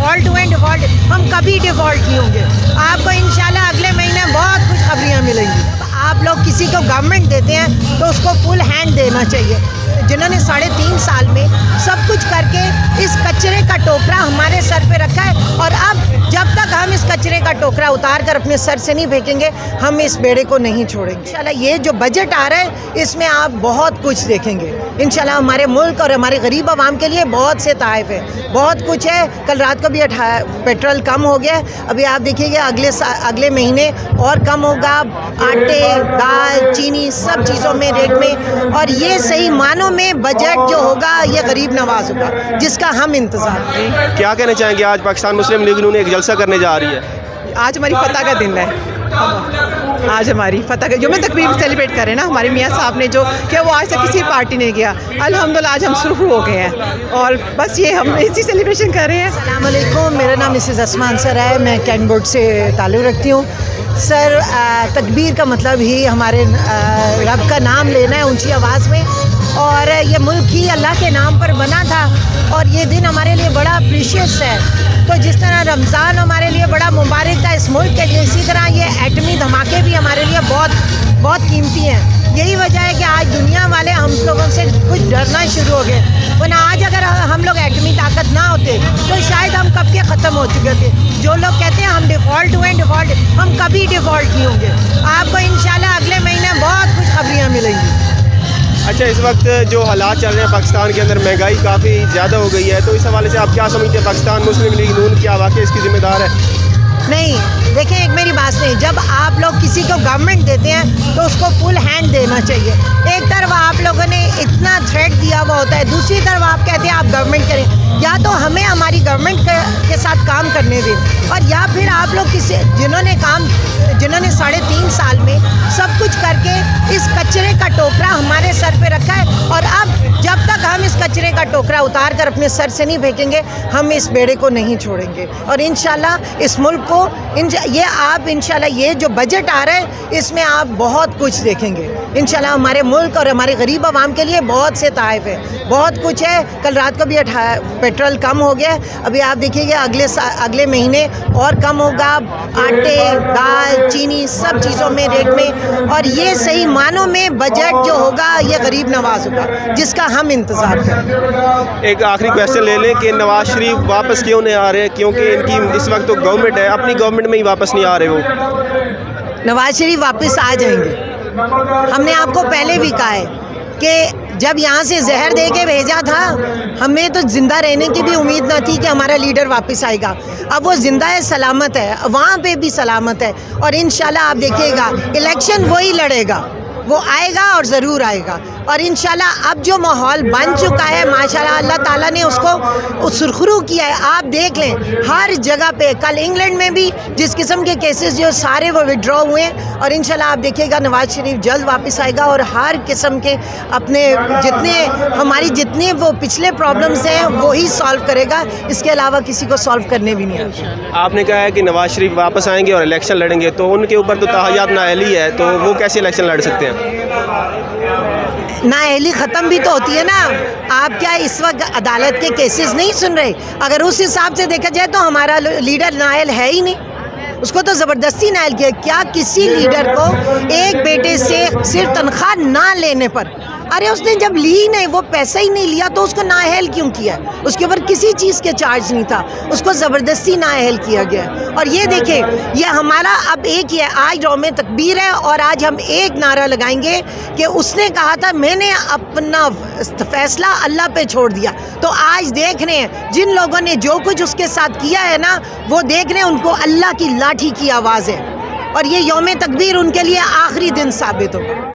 Default हुए default, हम कभी डिफ़ॉल्ट नहीं होंगे। आपको इंशाल्लाह अगले महीने बहुत खुशखबरियाँ मिलेंगी। आप लोग किसी को गवर्नमेंट देते हैं तो उसको फुल हैंड देना चाहिए। जिन्होंने 3.5 साल में सब कुछ करके इस कचरे का टोकरा हमारे सर पे रखा है, और अब जब तक हम इस कचरे का टोकरा उतार कर अपने सर से नहीं फेंकेंगे, हम इस बेड़े को नहीं छोड़ेंगे। इंशाल्लाह ये जो बजट आ रहा है इसमें आप बहुत कुछ देखेंगे। इंशाल्लाह हमारे मुल्क और हमारे गरीब आवाम के लिए बहुत से तोहफ़े हैं, बहुत कुछ है। कल रात को भी पेट्रोल कम हो गया, अभी आप देखिएगा अगले महीने और कम होगा। आटे, दाल, चीनी सब चीज़ों में रेट में, और ये सही मानों में बजट जो होगा ये गरीब नवाज होगा, जिसका हम इंतज़ार करें। क्या कहना चाहेंगे? आज पाकिस्तान मुस्लिम लीग नून एक जलसा करने जा रही है। आज हमारी फतह का दिन है। आज हमारी फतह का यौम तकबीर सेलिब्रेट कर रहे हैं ना हमारे मियाँ साहब ने, जो कि वो आज तक किसी पार्टी ने किया। अल्हम्दुलिल्लाह आज हम सुरखरू हो गए हैं और बस ये हम इसी सेलिब्रेशन कर रहे हैं। अस्सलाम वालेकुम, मेरा नाम मिसेस अस्मा अंसर है, मैं कैंट बोर्ड से ताल्लुक़ रखती हूँ। सर, तकबीर का मतलब ही हमारे रब का नाम लेना है ऊंची आवाज़ में, और ये मुल्क ही अल्लाह के नाम पर बना था, और ये दिन हमारे लिए बड़ा प्रीशियस है। तो जिस तरह रमज़ान हमारे लिए बड़ा मुबारक था इस मुल्क के लिए, इसी तरह ये एटमी धमाके भी हमारे लिए बहुत बहुत कीमती हैं। यही वजह है कि आज दुनिया वाले हम लोगों से कुछ डरना शुरू हो गए, वरना आज अगर हम लोग एटमी ताकत ना होते तो शायद हम कब के ख़त्म हो चुके थे। जो लोग कहते हैं हम डिफ़ॉल्ट हुए डिफ़ॉल्ट, हम कभी डिफ़ॉल्ट नहीं होंगे। आपको इंशाल्लाह अगले महीने बहुत खुशखबरियाँ मिलेंगी। अच्छा, इस वक्त जो हालात चल रहे हैं पाकिस्तान के अंदर, महंगाई काफ़ी ज़्यादा हो गई है, तो इस हवाले से आप क्या समझते हैं? पाकिस्तान मुस्लिम लीग नून क्या वाकई इसकी ज़िम्मेदार है? नहीं, देखिए एक मेरी बात नहीं, जब आप लोग किसी को गवर्नमेंट देते हैं तो उसको फुल हैंड देना चाहिए। एक तरफ आप लोगों ने इतना थ्रेट दिया हुआ होता है, दूसरी तरफ आप कहते हैं आप गवर्नमेंट करें। या तो हमें हमारी गवर्नमेंट के साथ काम करने दें, और या फिर आप लोग जिन्होंने 3.5 साल में सब कुछ करके इस कचरे का टोकरा हमारे सर पे रखा है, और अब जब तक हम इस कचरे का टोकरा उतार कर अपने सर से नहीं फेंकेंगे, हम इस बेड़े को नहीं छोड़ेंगे। और इंशाल्लाह इस मुल्क को इंशाल्लाह ये जो बजट आ रहा है इसमें आप बहुत कुछ देखेंगे। इंशाल्लाह हमारे मुल्क और हमारे गरीब आवाम के लिए बहुत से तोहफ़े हैं, बहुत कुछ है। कल रात को भी पेट्रोल कम हो गया, अभी आप देखिएगा अगले महीने और कम होगा। आटे, दाल, चीनी सब चीज़ों में रेट में, और ये सही मानों में बजट जो होगा ये गरीब नवाज होगा, जिसका हम इंतज़ार करें। एक आखिरी क्वेश्चन ले लें कि नवाज शरीफ वापस क्यों नहीं आ रहे? क्योंकि इनकी इस वक्त तो गवर्नमेंट है, अपनी गवर्नमेंट में ही वापस नहीं आ रहे वो। नवाज शरीफ वापस आ जाएंगे। हमने आपको पहले भी कहा है कि जब यहाँ से जहर दे के भेजा था, हमें तो ज़िंदा रहने की भी उम्मीद ना थी कि हमारा लीडर वापस आएगा। अब वो ज़िंदा है, सलामत है, वहाँ पे भी सलामत है, और इंशाल्लाह आप देखिएगा इलेक्शन वही लड़ेगा, वो आएगा और ज़रूर आएगा। और इंशाल्लाह अब जो माहौल बन चुका है, माशाल्लाह अल्लाह ताला ने उसको सुरखरू किया है। आप देख लें हर जगह पे, कल इंग्लैंड में भी जिस किस्म के केसेस जो सारे वो विड्रॉ हुए, और इंशाल्लाह आप देखिएगा नवाज शरीफ जल्द वापस आएगा, और हर किस्म के अपने जितने वो पिछले प्रॉब्लम्स हैं वो ही सॉल्व करेगा, इसके अलावा किसी को सॉल्व करने भी नहीं आता। आपने कहा है कि नवाज शरीफ वापस आएंगे और इलेक्शन लड़ेंगे, तो उनके ऊपर तो ताहयात नाअहली है, तो वो कैसे इलेक्शन लड़ सकते हैं? नाअहली ख़त्म भी तो होती है ना। आप क्या इस वक्त अदालत के केसेस नहीं सुन रहे? अगर उस हिसाब से देखा जाए तो हमारा लीडर नाअहल है ही नहीं, उसको तो ज़बरदस्ती नाअहल किया। क्या किसी लीडर को एक बेटे से सिर्फ तनख्वाह ना लेने पर, अरे उसने जब ली नहीं, वो पैसा ही नहीं लिया, तो उसको नाअहल क्यों किया? उसके ऊपर किसी चीज़ के चार्ज नहीं था, उसको ज़बरदस्ती नाअहल किया गया। और ये देखें, ये हमारा अब एक ही है, आज यौम तकबीर है, और आज हम एक नारा लगाएंगे कि उसने कहा था मैंने अपना फ़ैसला अल्लाह पे छोड़ दिया। तो आज देख रहे हैं जिन लोगों ने जो कुछ उसके साथ किया है ना, वो देख रहे हैं उनको अल्लाह की लाठी की आवाज़ है, और ये यौम तकबीर उनके लिए आखिरी दिन साबित होगा।